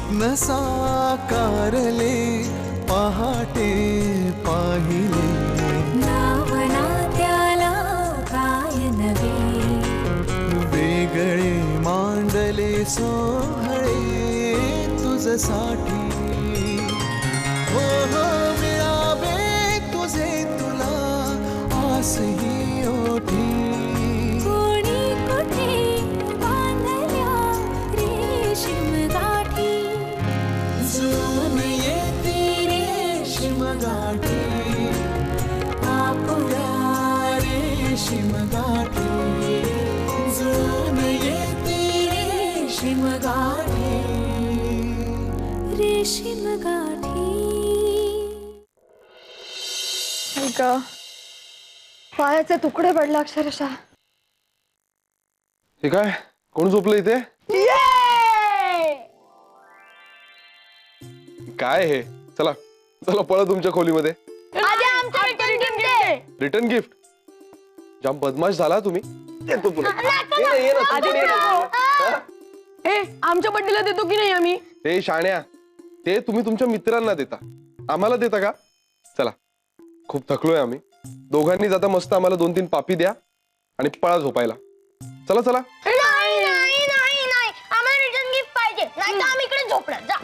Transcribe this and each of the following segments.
स्वप्न साकारले पहाटे पाहिले नावना त्याला काय नवे वेगळे मांडले सोहळे तुझसाठी हो हो मिळावे तुझे तुला आसही ओठी कोणी कुठे बांधल्या रेशीम गाठी जुळून येते रेशीम गाठी आपुल्या रेशीम गाठी जुळून येते रेशीम गाठी रेशीम गाठी पायाचे तुकडे पडले अक्षरशः. हे काय कोण झोपलं इथे? काय हे चला चला पळा तुमच्या खोलीमध्ये. रिटर्न गिफ्ट जाम बदमाश झाला तुम्ही. देतो तुला. ये ना, तू पण ये ना. ए आमच्या बड्डेला देतो की नाही आम्ही? ते शाण्या ते तुम्ही तुमच्या मित्रांना देता आम्हाला देता का? चला खूप थकलोय आम्ही दोघांनी जाता मस्त आम्हाला 2-3 पापी द्या आणि पळा झोपायला. चला चला. नाही नाही नाही नाही आम्हाला रिटर्न गिफ्ट पाहिजे नाही तर आम्ही इकडे झोपणार जा.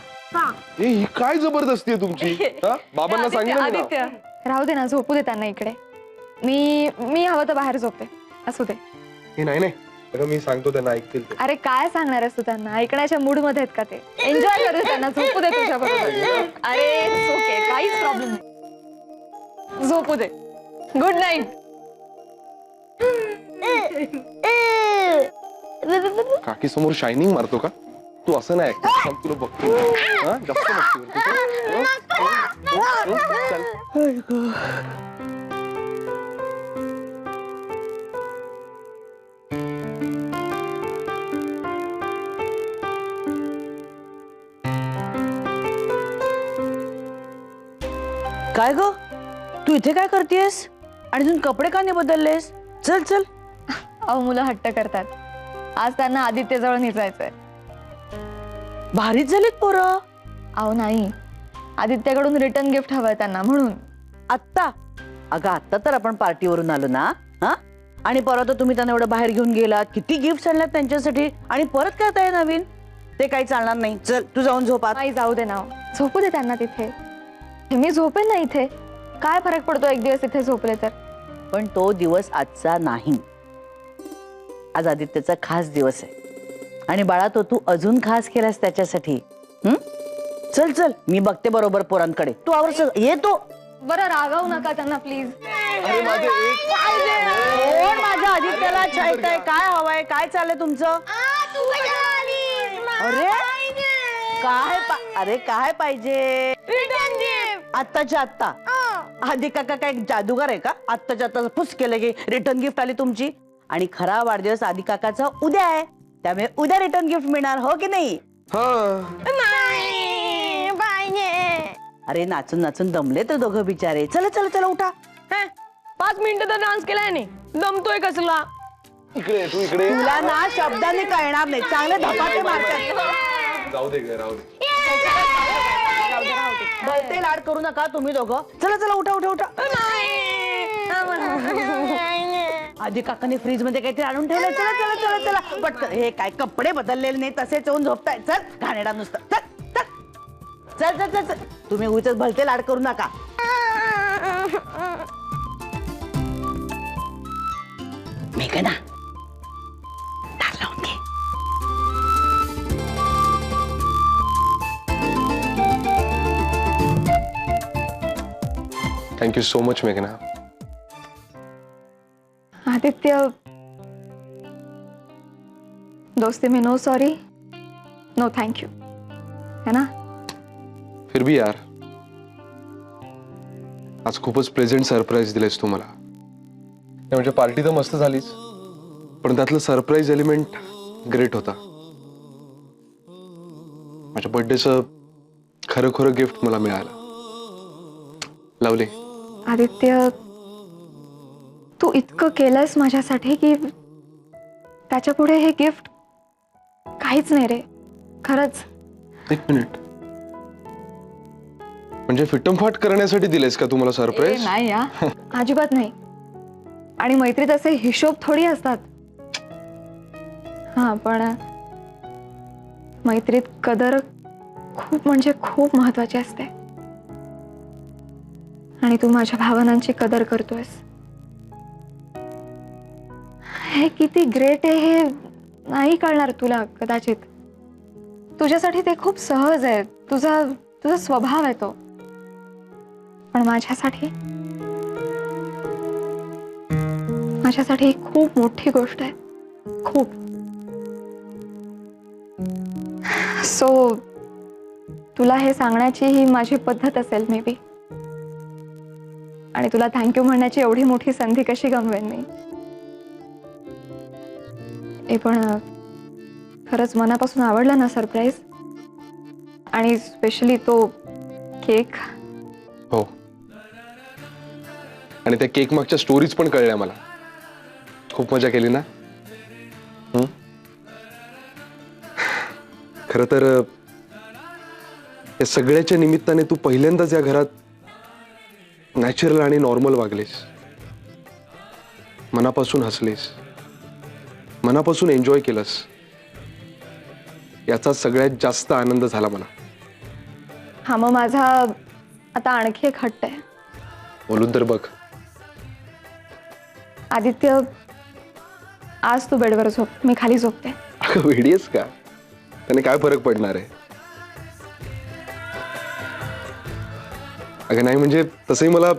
ए ही काय जबरदस्ती आहे तुमची? हा? बाबांना सांगितलं ना. आदित्य राहू दे ना, झोपू दे त्यांना इकडे. मी हवं तर बाहेर झोपते. असू दे. हे नाही नाही अगं मी सांगतो त्यांना ऐकतील ते. अरे काय सांगणार आहेस तू त्यांना? ऐकण्याच्या मूड मध्ये आहेत का ते? एन्जॉय करू दे त्यांना, झोपू दे तुझ्या बरोबर. अरे ओके, काहीच प्रॉब्लेम नाही, झोपू दे. Good night. काकी समोर शायनिंग मारतो का तू? असं नाही ऐकत. तुला बघतो हा जास्त काय ग तू इथे काय करतेस आणि अजून कपडे का नाही बदललेस? चल चल. अहो मुलं हट्ट करतात. आज त्यांना आदित्यजवळ निघायचंय. भारीच झालीत पोरं. अहो नाही, आदित्यकडून रिटर्न गिफ्ट हवंय त्यांना म्हणून. आत्ता? अगं आत्ता तर आपण पार्टीवरून आलो ना. हा आणि परत तुम्ही त्यांना एवढं बाहेर घेऊन गेलात, किती गिफ्ट आणल्यात त्यांच्यासाठी आणि परत करताय नवीन. ते काही चालणार नाही. चल तू जाऊन झोपा. नाही जाऊ दे ना, झोपू दे त्यांना तिथे. मी झोपेन ना इथे. काय फरक पडतो एक दिवस इथे झोपले तर? पण तो दिवस आजचा नाही. आज आदित्यचा खास दिवस आहे आणि बाळा तो तू अजून खास केलास त्याच्यासाठी. चल चल मी बघते बरोबर पोरांकडे. तू आवर येतो. बरं रागावू नका त्यांना प्लीज. अरे माझे एक कोण माझ्या आदित्यला चालतंय? काय हवंय? काय चाललंय तुमचं? तू कशाला आलीस? अरे अरे काय पाहिजे? रिटर्न गिफ्ट आत्ताच्या आत्ता? आधी काका काय जादूगार आहे का? आत्ताच्या आत्ता फुस केलं की रिटर्न गिफ्ट आली तुमची. आणि खरा वाढदिवस आधी काकाचा उद्या आहे, त्यामुळे उद्या रिटर्न गिफ्ट मिळणार हो की नाही? नाही पाहिजे. अरे नाचून नाचून दमले तर दोघं बिचारे. चला चला चला उठा. 5 मिनिटं तर डान्स केलाय नाही, दमतोय कसला? इकडे तू इकडे. तुला ना शब्दाने कळणार नाही. चांगले धपाटे मारतात. जाऊ दे ग राहू दे. भलते लाड करू नका तुम्ही दोघं. चला चला उठा उठा उठा. आधी काकाने फ्रीज मध्ये काहीतरी आणून ठेवलंय. चला चला चला चला पटकन. हे काय कपडे बदललेले नाही तसेच येऊन झोपताय. चल घाणेरडा नुसतं. चल चल चल चल चल. तुम्ही उगाच भलते लाड करू नका. मेघना दार लावून घे. थँक्यू सो मच मेघना. आदित्य, दोस्ती में no sorry no thank you, है ना? फिर भी यार आज खूपच प्रेझेंट सरप्राईज दिलेस तू मला. म्हणजे पार्टी तर मस्त झालीच पण त्यातलं सरप्राईज एलिमेंट ग्रेट होता. माझ्या बर्थडेचं खरं खरं गिफ्ट मला मिळालं. लवली. आदित्य, तू इतकं केलंस माझ्यासाठी की त्याच्या पुढे हे गिफ्ट काहीच नाही रे. खरंच एक मिनिट, म्हणजे फिटमफाट करण्यासाठी दिलेस का तुम्हाला सरप्राईज? नाही या अजिबात नाही. आणि मैत्रीत असे हिशोब थोडी असतात. हा पण मैत्रीत कदर खूप म्हणजे खूप महत्वाची असते. आणि तू माझ्या भावनांची कदर करतोयस. हे किती ग्रेट आहे हे नाही कळणार तुला कदाचित. तुझ्यासाठी ते खूप सहज आहे. तुझा तुझा स्वभाव आहे तो. पण माझ्यासाठी ही खूप मोठी गोष्ट आहे. खूप. सो तुला हे सांगण्याची ही माझी पद्धत असेल मे बी. आणि तुला थँक्यू म्हणण्याची एवढी मोठी संधी कशी गमवेन मी. हे पण खरंच मनापासून आवडलं ना सरप्राईज. आणि स्पेशली तो केक. हो, आणि त्या केक मागच्या स्टोरीज पण कळल्या मला. खूप मजा केली ना? खरं तर या सगळ्याच्या निमित्ताने तू पहिल्यांदाच या घरात नॅचरल आणि नॉर्मल वागलीस. मनापासून हसलीस, मनापासून एन्जॉय केलंस. याचा सगळ्यात जास्त आनंद झाला मला. हा मग माझा आता आणखी एक हट्ट आहे. बोलून तर बघ. आदित्य, आज तू बेडवर झोप, मी खाली झोपते. अगं वेडीयस का? त्याने काय फरक पडणार आहे? अगं नाही, म्हणजे तसंही मला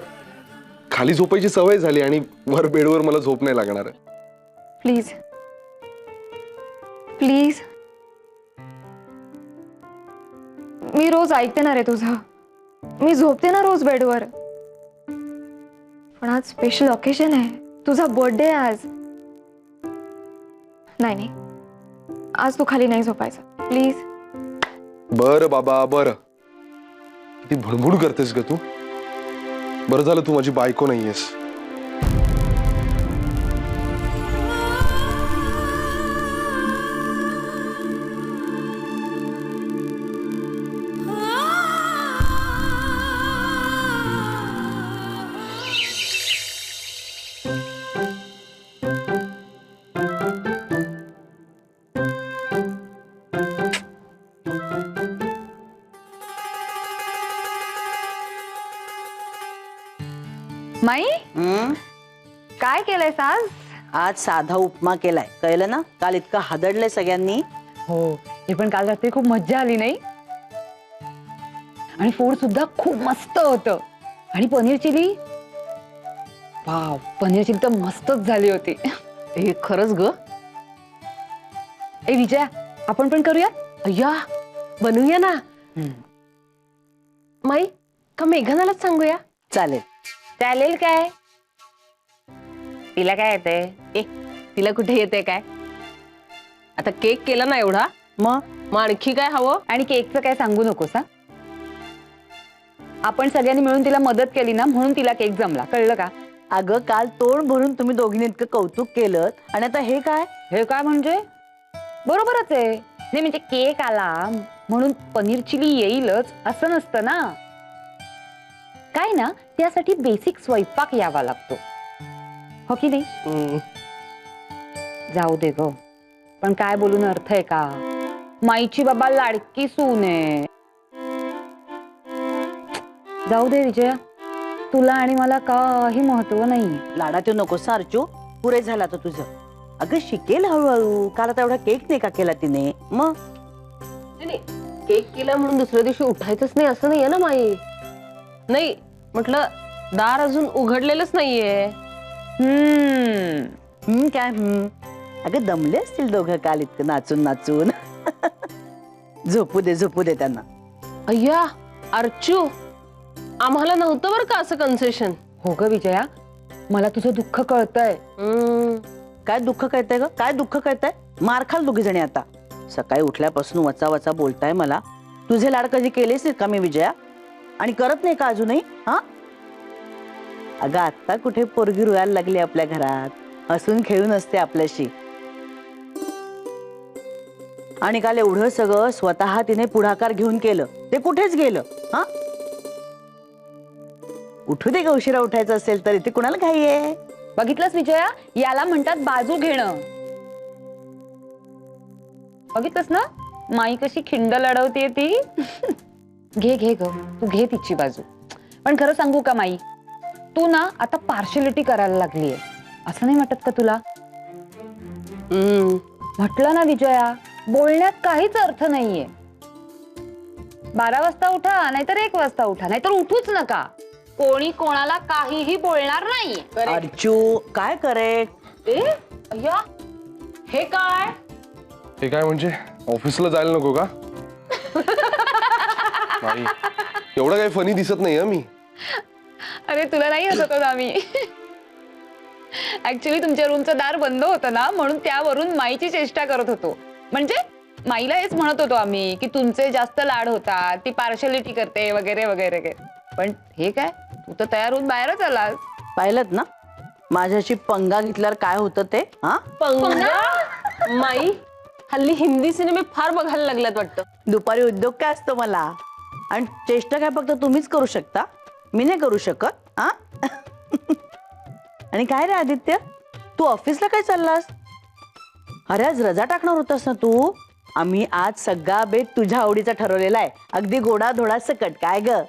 खाली झोपायची सवय झाली आणि वर बेडवर मला झोप नाही लागणार. Please please. मी रोज ऐकते ना रे तुझं. मी झोपते ना रोज बेडवर. पण आज स्पेशल ऑकेजन आहे. तुझा बर्थडे आज. नाही, आज तू खाली नाही झोपायचं प्लीज. बरं बाबा बरं. किती भुणभुण करतेस ग तू. बरं झालं तू माझी बायको नाहीयेस. माई, काय केलंयस आज? आज साधा उपमा केलाय. कळलं ना? काल इतकं हादडलंय सगळ्यांनी. हो, हे पण काल रात्री खूप मज्जा आली नाही? आणि फूड सुद्धा खूप मस्त होतं. आणि paneer chilli, wow, paneer chilli तर मस्तच झाली होती. हे खरंच ग. ए विजया, आपण पण करूया? अय्या, बनवूया ना. माई, का मेघनालाच सांगूया? चालेल. चालेल काय? तिला काय येते? ए, तिला कुठे येते काय? आता केक केला ना एवढा, मग आणखी काय हवं? आणि केकचं काय सांगू नकोस. आपण सगळ्यांनी मिळून तिला मदत केली ना, म्हणून तिला केक जमला. कळलं का? अगं काल तोंड भरून तुम्ही दोघींनी इतकं कौतुक केलं आणि आता हे काय? हे काय म्हणजे? बरोबरच आहे. नाही म्हणजे केक आला म्हणून पनीर चिली येईलच असं नसतं ना. काय ना, त्यासाठी बेसिक स्वयंपाक यावा लागतो, हो की नाही? जाऊ दे ग, पण काय बोलून अर्थ आहे का? माईची बाबा लाडकी सून आहे. जाऊ दे विजया, तुला आणि मला काही महत्व नाही. लाडात येऊ नकोस अर्चू. पुरे झाला तर तुझं. अगं शिकेल हळूहळू. काल आता एवढा केक नाही का केला तिने? मग केक केला म्हणून दुसऱ्या दिवशी उठायचंच नाही असं नाहीये ना माई. नाही म्हटलं, दार अजून उघडलेलंच नाहीये. काय अगं दमले असतील दोघं काल इतकं नाचून नाचून. झोपू दे त्यांना. अय्या अर्चू, आम्हाला नव्हतं बरं का असं कन्सेशन. हो ग विजया, मला तुझं दुःख कळतंय. काय दुःख कळतंय ग? काय दुःख कळतंय? मार खाल दोघी जणी आता. सकाळी उठल्यापासून वचा वचा बोलताय मला. तुझे लाड कधी केलेस का मी विजया? आणि करत नाही का अजूनही? हा अगं आता कुठे पोरगी रुळायला लागली आपल्या घरात. हसून खेळून असते आपल्याशी. आणि काल एवढं सगळं स्वतः तिने पुढाकार घेऊन केलं, ते कुठेच गेलं? हा, उठू दे ग, उशिरा उठायचं असेल तर इथे कुणाला घाई आहे? बघितलंस विजया, याला म्हणतात बाजू घेणं. बघितलंस ना माई कशी खिंड लढवतीये ती. घे घे ग, तू घे तिची बाजू. पण खरं सांगू का माई, तू ना आता पार्शलिटी करायला लागलीये, असं नाही वाटत का तुला? म्हटलं ना विजया, बोलण्यात काहीच अर्थ नाहीये. 12 वाजता उठा नाहीतर 1 वाजता उठा, नाहीतर उठूच नका. कोणी कोणाला काहीही बोलणार नाहीये. अर्चू काय करे? अय्या, हे काय? हे काय म्हणजे ऑफिसला जायला नको का? नाही, एवढं काही फनी दिसत नाही मी. अरे तुला नाही हसत होत आम्ही. ऍक्च्युली तुमच्या रूमचं दार बंद होतं ना, म्हणून त्यावरून माईची चेष्टा करत होतो. म्हणजे माईला हेच म्हणत होतो आम्ही की तुमचे जास्त लाड होतात, ती पार्शलिटी करते वगैरे वगैरे. पण हे काय, तू तर तयार होऊन बाहेरच आलास. पाहिलंत ना माझ्याशी पंगा घेतल्यावर काय होतं ते? हा, माई हल्ली हिंदी सिनेमे फार बघायला लागल्यात वाटतं. दुपारी उद्योग काय असतो मला, आणि चेष्टा काय फक्त तुम्हीच करू शकता, मी नाही करू शकत. हा आणि काय रे आदित्य, तू ऑफिसला काय चाललास? अरे आज रजा टाकणार होतास ना तू? आम्ही आज सगळा बेत तुझ्या आवडीचा ठरवलेला आहे, अगदी गोडा धोडा सकट. काय ग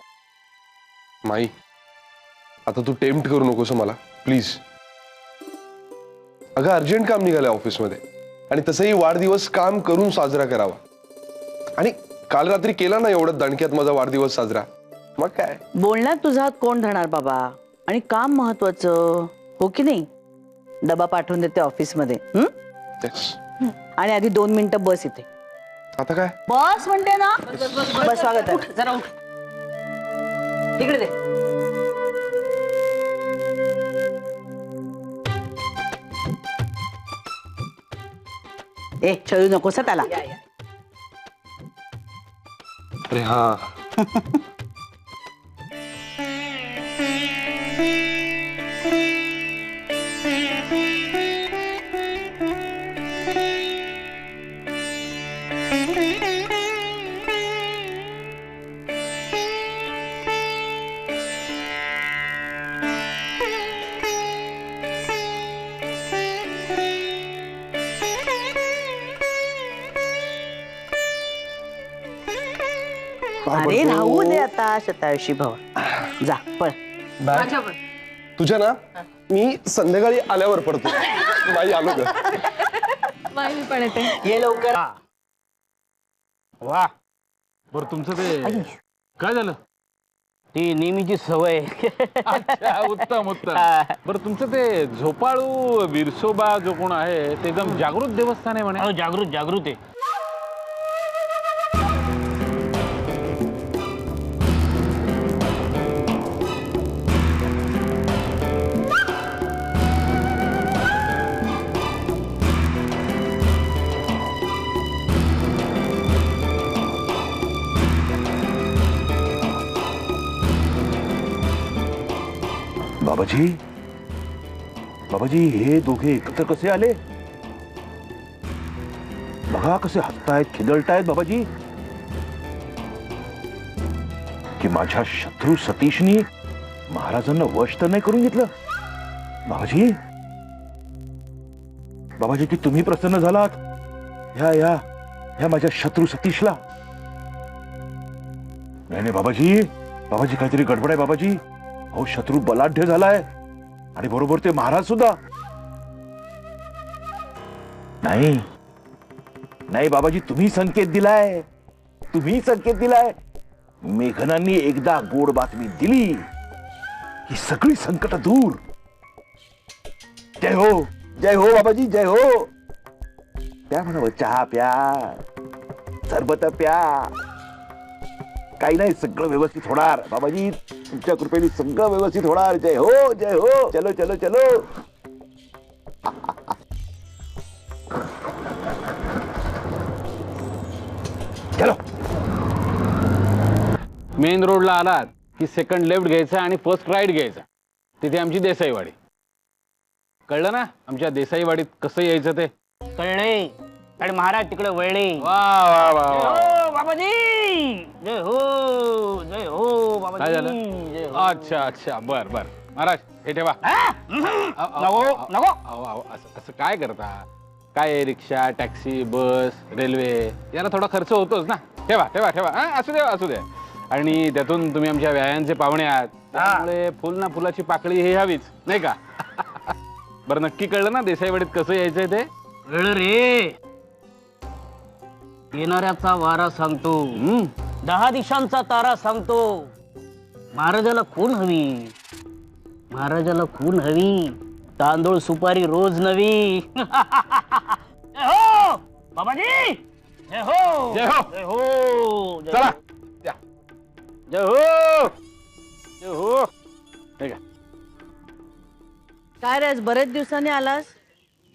माई, आता तू टेम्प्ट करू नकोस मला प्लीज. अगं अर्जंट काम निघालंय ऑफिसमध्ये, आणि तसंही वाढदिवस काम करून साजरा करावा. आणि काल रात्री केला ना एवढं दणक्यात माझा वाढदिवस साजरा, मग काय. बोलण्यात तुझा हात कोण धरणार बाबा, आणि काम महत्वाचं, हो की नाही? डबा पाठवून देते ऑफिसमध्ये. आणि आधी 2 मिनिटं बस इथे. आता काय? बस म्हणते ना, बस. स्वागत आहे. जरा उठ, तिकडे दे. ए छळू नकोस त्याला. अरे हा, अरे राहू दे आता, शतायुषी भव. जा पळ. तुझ्या ना मी संध्याकाळी आल्यावर पडतो. माई आलो ग. माई पण येते. ये लवकर. वा, बरं तुमचं ते काय झालं? ती नेहमीची सवय. अच्छा, उत्तम उत्तम. बरं तुमचं ते झोपाळू विरसोबा जो कोण आहे ते एकदम जागृत देवस्थान आहे म्हणे. जागृत जागृत आहे. बाबाजी, बाबाजी हे दोघे एकत्र कसे आले? बघा कसे हसतायत, खिदळतायत बाबाजी. की माझ्या शत्रू सतीशनी महाराजांना वश तर नाही करून घेतलं? बाबाजी, बाबाजी की तुम्ही प्रसन्न झालात ह्या माझ्या शत्रू सतीशला? नाही बाबाजी, बाबाजी काहीतरी गडबड आहे बाबाजी. अहो शत्रू बलाढ्य झालाय, आणि बरोबर ते महाराज सुद्धा. नाही नाही बाबाजी, तुम्ही संकेत दिलाय, तुम्ही संकेत दिलाय. मेघनांनी एकदा गोड बातमी दिली की सगळी संकट दूर. जय हो, जय हो बाबाजी, जय हो. त्या म्हणावं चहा प्या, सरबत प्या. काही नाही, सगळं व्यवस्थित होणार बाबाजी, तुमच्या कृपेने सगळं व्यवस्थित होणार. जय हो, जय हो. चलो चलो चलो. चलो. मेन रोडला आलात की सेकंड लेफ्ट घ्यायचा आणि फर्स्ट राईट घ्यायचा. तिथे आमची देसाईवाडी. कळलं ना आमच्या देसाईवाडीत कसं यायचं ते? कळले. आणि महाराज तिकडे वळले. वा वा वा जय वा. हो बाबाजी, जय हो, जय हो काय बाबाजी, झालं? जय हो. अच्छा अच्छा बर बर. महाराज हे ठेवा. नको. असं काय करता? काय रिक्षा, टॅक्सी, बस, रेल्वे याला थोडा खर्च होतोच ना. ठेवा ठेवा ठेवा. असू द्या असू द्या. आणि त्यातून तुम्ही आमच्या व्यायांचे पाहुणे आहात, त्यामुळे फुल ना फुलाची पाकळी हे हवीच नाही का? बरं नक्की कळलं ना देसाईवाडीत कसं यायचंय ते? कळलं रे. येणाऱ्याचा वारा सांगतो, 10 दिशांचा तारा सांगतो. महाराजाला खून हवी, महाराजाला खून हवी. तांदूळ सुपारी रोज नवी. जय हो बाबाजी, जय हो, जय हो. जय हो, जय चला हो. या. जय हो, जय हो. ठीक आहे. काय रे आज बरेच दिवसांनी आलास?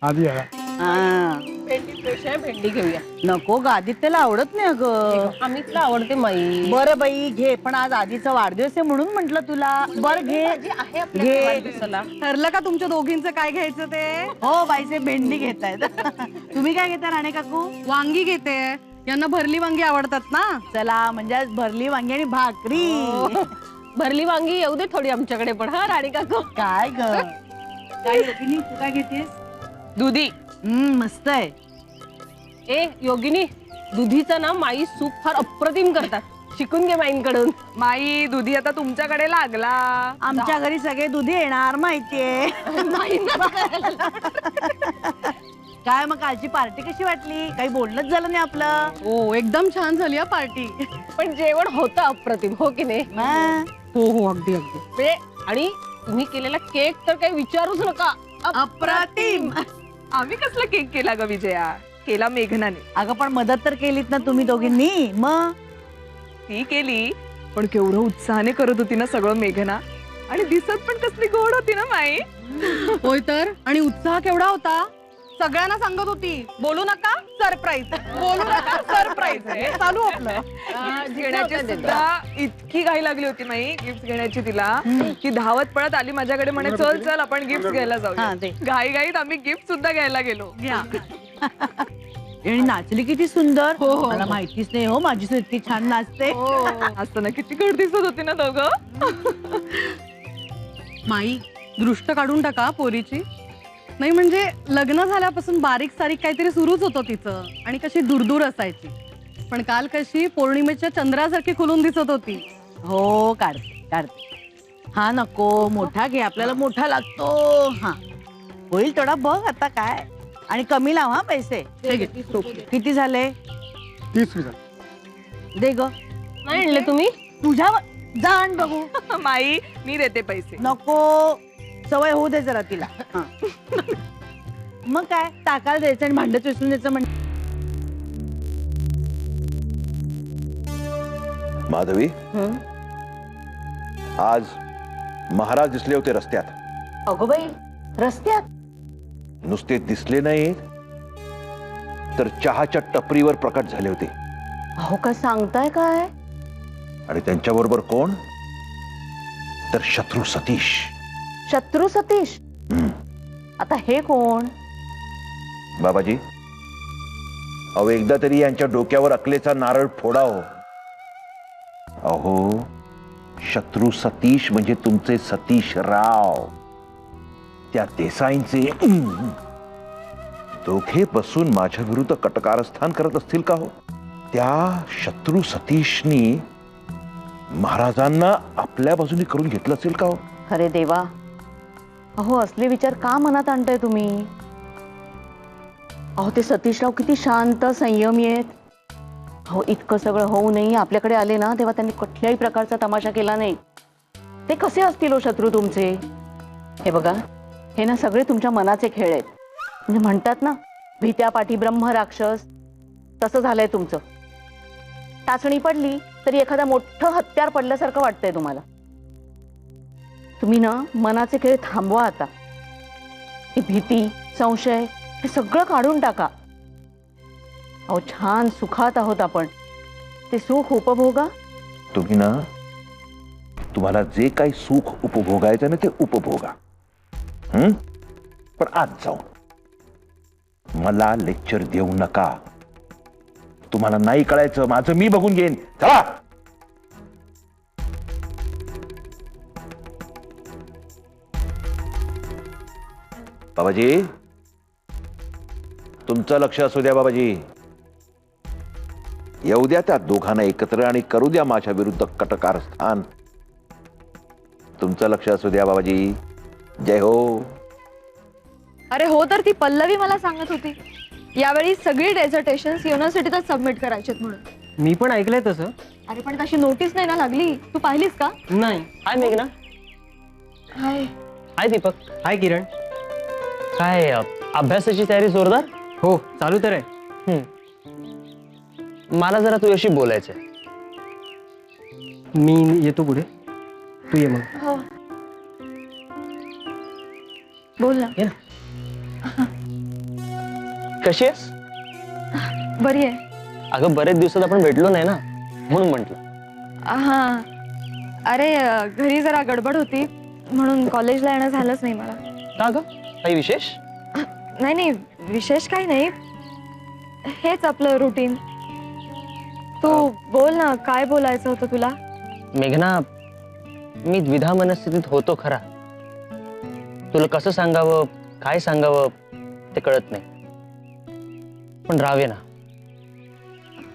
आधी आला. हा. भेंडी फ्रेश आहे, भेंडी घेऊया. नको ग, आदित्यला आवडत नाही अगं. अमितला आवडते माई. बरं बाई घे, पण आज आधीचा वाढदिवस आहे म्हणून म्हंटल तुला. बरं घे घे. ठरलं का तुमच्या दोघींचं काय घ्यायचं ते? हो बाईचे भेंडी घेतायत. तुम्ही काय घेता राणे काकू? वांगी घेते. यांना भरली वांगी आवडतात ना. चला म्हणजे आज भरली वांगी आणि भाकरी. भरली वांगी येऊ दे थोडी आमच्याकडे पण. हा राणी काकू. काय ग काय योगिनी, तू काय घेतेस? दुधी. मस्त आहे. ए योगिनी, दुधीचं ना माई सूप फार अप्रतिम करतात. शिकून घे माईंकडून. माई दुधी आता तुमच्याकडे लागला. आमच्या घरी सगळे दुधी येणार माहितीये. काय मग कालची पार्टी कशी वाटली? काही बोलणंच झालं नाही आपलं. हो एकदम छान झाली हा पार्टी. पण जेवण होतं अप्रतिम, हो की नाही? हो हो अगदी अगदी. म्हणजे आणि तुम्ही केलेला केक तर काही विचारूच नका. अप्रतिम. आम्ही कसला केक केला ग विजया? केला मेघनाने. अगं पण मदत तर केलीत ना तुम्ही दोघींनी. मग ती केली, पण केवढं उत्साहाने करत होती ना सगळं मेघना. आणि दिसत पण कसली गोड होती ना माई. होय तर. आणि उत्साह केवढा होता. सगळ्यांना सांगत होती बोलू नका सरप्राईज, बोलू नका सरप्राईज. चालू आपलं. घेण्याची सुद्धा इतकी घाई लागली होती माई गिफ्ट घेण्याची तिला, की धावत पळत आली माझ्याकडे म्हणे चल चल आपण गिफ्ट घ्यायला जाऊया. घाई घाईत आम्ही गिफ्ट सुद्धा घ्यायला गेलो. आणि नाचली किती सुंदर. मला माहितीच नाही हो माझी सून इतकी छान नाचते. असताना किती गोड दिसत होती ना दोघं. माई दृष्ट काढून टाका पोरीची. नाही म्हणजे लग्न झाल्यापासून बारीक सारीक काहीतरी सुरूच होतं तिचं. आणि कशी दूरदूर असायची, पण काल कशी पौर्णिमेच्या चंद्रासारखी खुलून दिसत होती. हो काढते काढते. हा नको मोठा घे, आपल्याला मोठा लागतो. हा होईल थोडा बघ आता काय. आणि कमी लाव हा पैसे. किती झाले? 30 दे ग. नाही आणले तुम्ही? तुझ्या जाण बघू. माई मी देते पैसे. नको सवय होऊ दे जरा तिला. मग काय टाकायला द्यायचं आणि भांडच विसरून द्यायचं. म्हणजे माधवी, आज महाराज दिसले होते रस्त्यात. अगो बाई, रस्त्यात? नुसते दिसले नाही तर चहाच्या टपरीवर प्रकट झाले होते. अहो काय सांगताय काय? आणि त्यांच्याबरोबर कोण? तर शत्रू सतीश. शत्रू सतीश? आता हे कोण? बाबाजी, अहो एकदा तरी यांच्या डोक्यावर अकलेचा नारळ फोडा हो. अहो शत्रू सतीश म्हणजे तुमचे सतीश राव. त्या देसाईंचे दोघे बसून माझ्या विरुद्ध कटकारस्थान करत असतील का हो? त्या शत्रू सतीशनी महाराजांना आपल्या बाजूने करून घेतलं असेल का हो? अरे देवा, अहो असले विचार का मनात आणताय तुम्ही? अहो ते सतीशराव किती शांत संयमी आहेत. अहो इतकं सगळं होऊ नये आपल्याकडे आले ना तेव्हा त्यांनी कुठल्याही प्रकारचा तमाशा केला नाही. ते कसे असतील हो शत्रू तुमचे? हे बघा, हे ना सगळे तुमच्या मनाचे खेळ आहेत. म्हणजे म्हणतात ना भीत्या पाठी ब्रह्म राक्षस, तसं झालंय तुमचं. टाचणी पडली तरी एखादा मोठं हत्यार पडल्यासारखं वाटतंय तुम्हाला. तुम्ही ना मनाचे खेळ थांबवा आता. ही भीती संशय हे सगळं काढून टाका. अहो छान सुखात आहोत आपण, ते सुख उपभोगा. तुम्ही ना तुम्हाला जे काही सुख उपभोगायचं ना ते उपभोगा. पण आज जाऊन मला लेक्चर देऊ नका. तुम्हाला नाही कळायचं, माझं मी बघून घेईन. चला. बाबाजी, तुमचं लक्ष असू द्या. बाबाजी, येऊ द्या त्या दोघांना एकत्र आणि करू द्या माझ्या विरुद्ध कटकारस्थान. तुमचं लक्ष असू द्या बाबाजी. जय हो. अरे हो, तर ती पल्लवी मला सांगत होती यावेळी सगळी डेझर्टेशन्स युनिव्हर्सिटीतच सबमिट करायचे म्हणून. मी पण ऐकलंय तसं. अरे पण तशी नोटीस नाही ना लागली, तू पाहिलीस का? नाही. हाय मेघना. हाय. हाय दीपक. हाय किरण. काय अभ्यासाची तयारी जोरदार? हो, चालू तर आहे. मला जरा तुझ्याशी बोलायचंय. मी येतो पुढे, तू ये मग. हो, बोल ना. ये ना. कशी आहेस? बरी आहे. अगं बरेच दिवसात आपण भेटलो नाही ना, म्हणून म्हंटल. हा, अरे घरी जरा गडबड होती म्हणून कॉलेजला येणं झालंच नाही मला. का ग, काही विशेष? नाही नाही, विशेष काही नाही, हेच आपलं रुटीन. तू बोल ना, काय बोलायचं होतं तुला? मेघना, मी द्विधा मनस्थितीत होतो खरा. तुला कसं सांगावं, काय सांगावं ते कळत नाही, पण राहावे ना.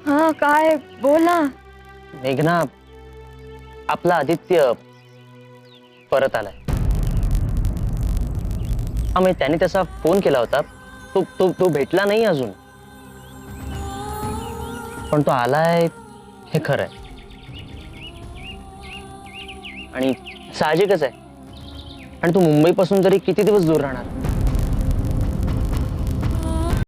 हा, काय बोल ना. मेघना, आपला आदित्य परत आलाय. हा, म्हणजे त्याने तसा फोन केला होता. तो भेटला नाही अजून, पण तो आलाय हे खरं आहे. आणि साहजिकच आहे. आणि तू मुंबईपासून तरी किती दिवस दूर राहणार?